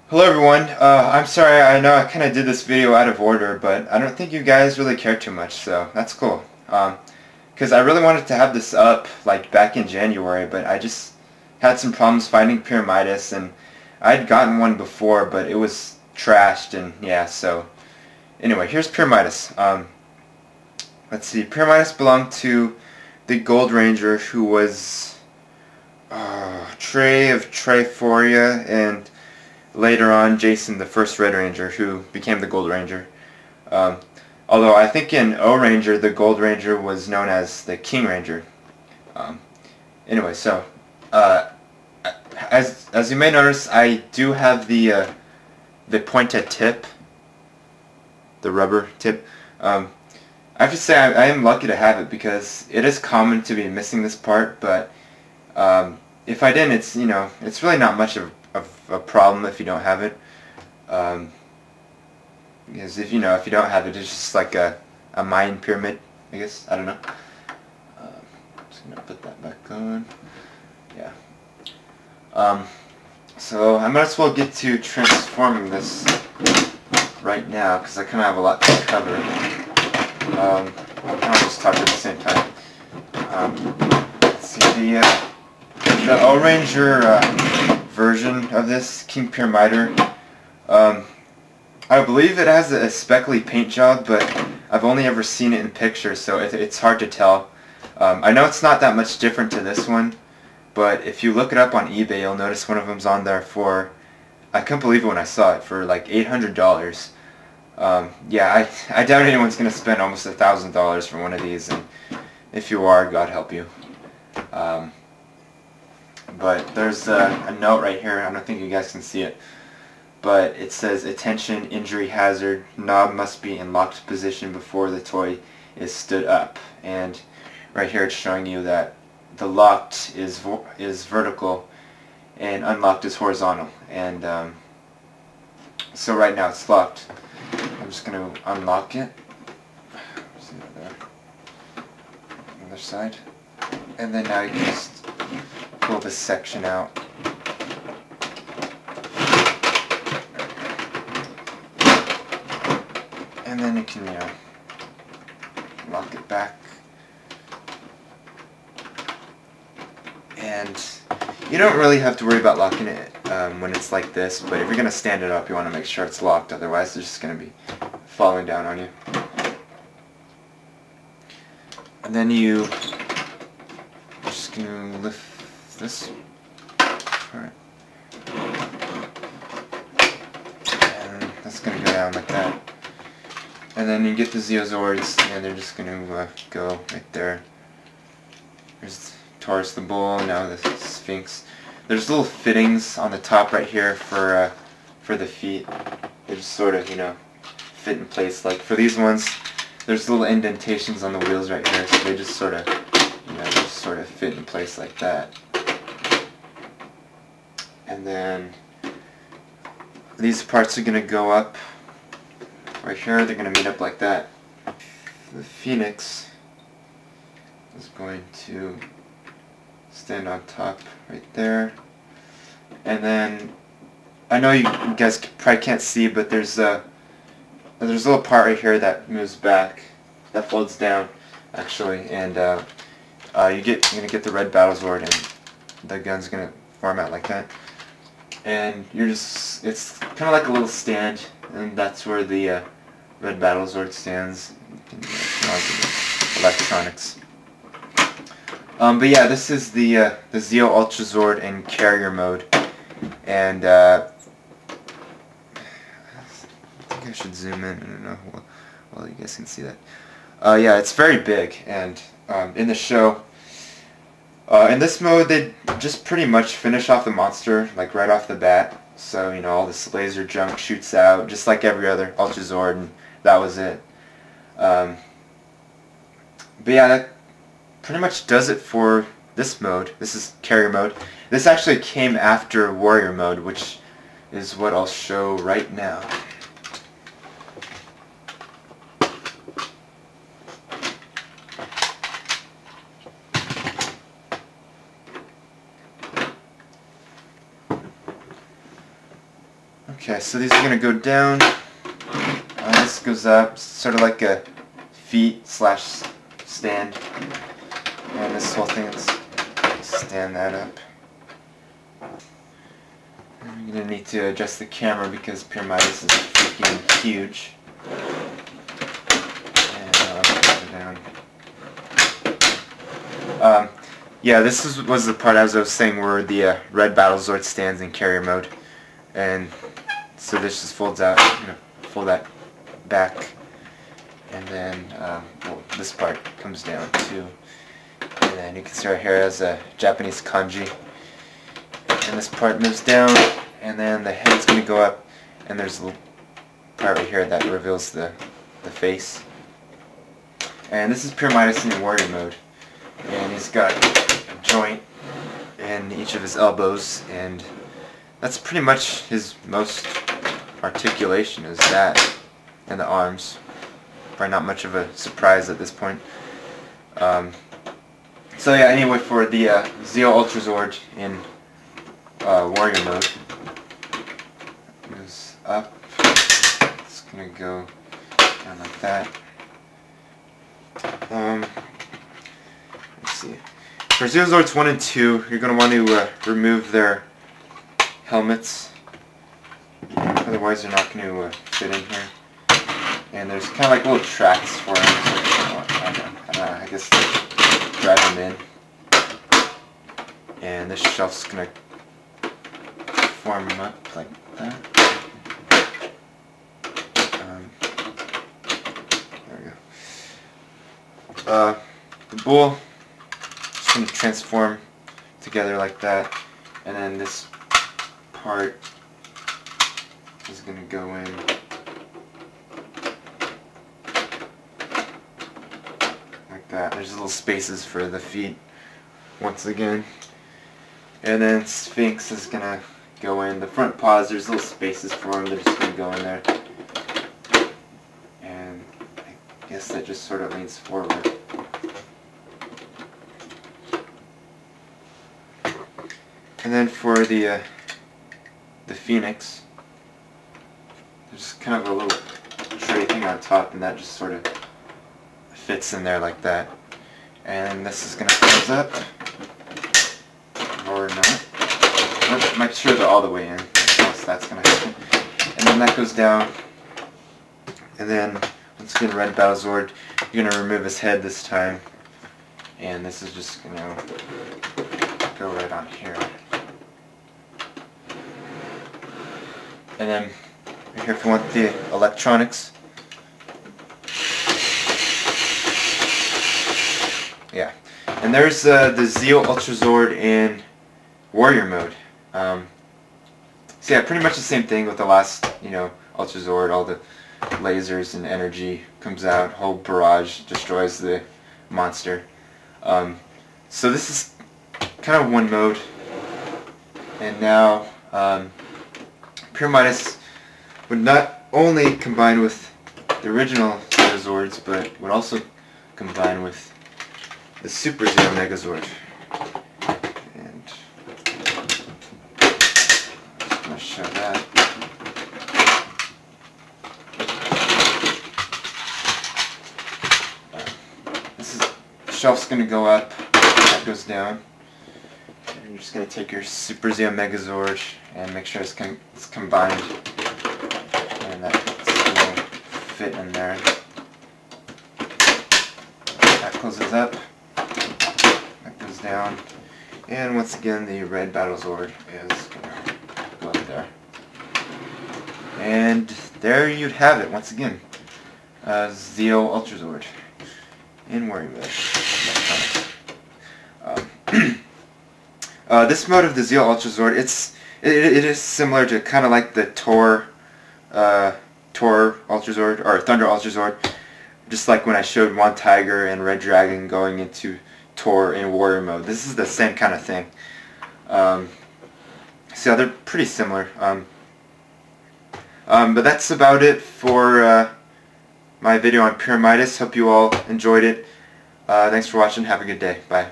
Hello everyone, I'm sorry, I know I kind of did this video out of order, but I don't think you guys really care too much, so that's cool. Because I really wanted to have this up, like, back in January, but I just had some problems finding Pyramidas, and I'd gotten one before, but it was trashed, and yeah, so... Anyway, here's Pyramidas. Let's see, Pyramidas belonged to the Gold Ranger, who was... Trey of Triforia, and... later on, Jason, the first Red Ranger, who became the Gold Ranger. Although I think in O Ranger, the Gold Ranger was known as the King Ranger. Anyway, so as you may notice, I do have the pointed tip, the rubber tip. I have to say I am lucky to have it because it is common to be missing this part, but if I didn't, it's really not much of a problem if you don't have it, because if you don't have it, it's just like a Mayan pyramid, I guess. I don't know. Just gonna put that back on. Yeah. So I might as well get to transforming this right now because I kind of have a lot to cover. I'll just talk at the same time. Let's see, the O Ranger version of this King Pyramider. I believe it has a speckly paint job, but I've only ever seen it in pictures, so it's hard to tell. I know it's not that much different to this one, but if you look it up on eBay, you'll notice one of them's on there for, I couldn't believe it when I saw it, for like $800. Yeah, I doubt anyone's going to spend almost $1,000 for one of these, and if you are, God help you. But there's a note right here. I don't think you guys can see it, but it says, "Attention, injury hazard. Knob must be in locked position before the toy is stood up." And right here it's showing you that the locked is vertical and unlocked is horizontal. And so right now it's locked. I'm just going to unlock it. See that there? Other side. And then now you can just pull this section out. And then you can, lock it back. And you don't really have to worry about locking it when it's like this, but if you're going to stand it up, you want to make sure it's locked, otherwise it's just going to be falling down on you. And then you just going to lift this part, and that's going to go down like that. And then you get the Zeo Zords, and they're just going to go right there. There's Taurus the Bull, now the Sphinx. There's little fittings on the top right here for the feet. They just sort of, fit in place. Like for these ones, there's little indentations on the wheels right here, so they just sort of, just sort of fit in place like that. And then these parts are going to go up right here. They're going to meet up like that. The Phoenix is going to stand on top right there. And then I know you guys probably can't see, but there's a little part right here that moves back, that folds down actually, and you're gonna get the red Battlezord, and the gun's gonna form out like that. And it's kind of like a little stand, and that's where the red Battlezord stands. Electronics. But yeah, this is the Zeo Ultrazord in carrier mode, and I think I should zoom in. I don't know. Well, you guys can see that. Yeah, it's very big, and in the show. In this mode, they just pretty much finish off the monster, like right off the bat. So, all this laser junk shoots out, just like every other Ultrazord, and that was it. But yeah, that pretty much does it for this mode. This is carrier mode. This actually came after warrior mode, which is what I'll show right now. Okay, so these are going to go down. This goes up, sort of like a feet slash stand. And this whole thing is stand that up. I'm going to need to adjust the camera because Pyramidas is freaking huge. And put it down. Yeah, this was the part as I was saying where the red Battle Zord stands in carrier mode. And so this just folds out. I'm going to fold that back. And then well, this part comes down too. And then you can see right here as a Japanese kanji. And this part moves down, and then the head's going to go up, and there's a little part right here that reveals the face. And this is Pyramidas in warrior mode. And he's got a joint in each of his elbows, and that's pretty much his most articulation is that, and the arms. Probably not much of a surprise at this point. So yeah, anyway, for the Zeo Ultrazord in warrior mode, it goes up, it's going to go down like that. Let's see. For Zeo Zords 1 and 2, you're going to want to remove their helmets, otherwise they're not going to fit in here. And there's kind of like little tracks for them, so I guess drive them in. And this shelf's going to form them up like that. There we go. The bull is going to transform together like that, and then this part is going to go in like that. There's little spaces for the feet once again. And then Sphinx is going to go in. The front paws, there's little spaces for them. They're just going to go in there. And I guess that just sort of leans forward. And then for the Phoenix, there's kind of a little tray thing on top, and that just sort of fits in there like that. And this is going to close up, or not. Make sure they're all the way in, else that's going to happen. And then that goes down, and then once again, red Battle Zord, you're going to remove his head this time, and this is just going to go right on here. And then right here, if you want the electronics, yeah. And there's the Zeo Ultrazord in warrior mode. So yeah, pretty much the same thing with the last, Ultrazord. All the lasers and energy comes out, whole barrage destroys the monster. So this is kind of one mode, and now Pyramidas would not only combine with the original Zeo Zords, but would also combine with the Super Zeo Megazord. And I'm going to show that. The shelf's going to go up, that goes down. And you're just going to take your Super Zeo Megazord and make sure it's combined, and that's going to fit in there. That closes up, that goes down, and once again the red Battle Zord is going to go up there. And there you'd have it once again, Zeo Ultrazord in warrior mode. This mode of the Zeo Ultrazord, it is similar to kind of like the Tor Ultrazord, or Thunder Ultrazord, just like when I showed One Tiger and Red Dragon going into Tor in warrior mode. This is the same kind of thing. So yeah, they're pretty similar. But that's about it for my video on Pyramidas. Hope you all enjoyed it. Thanks for watching. Have a good day. Bye.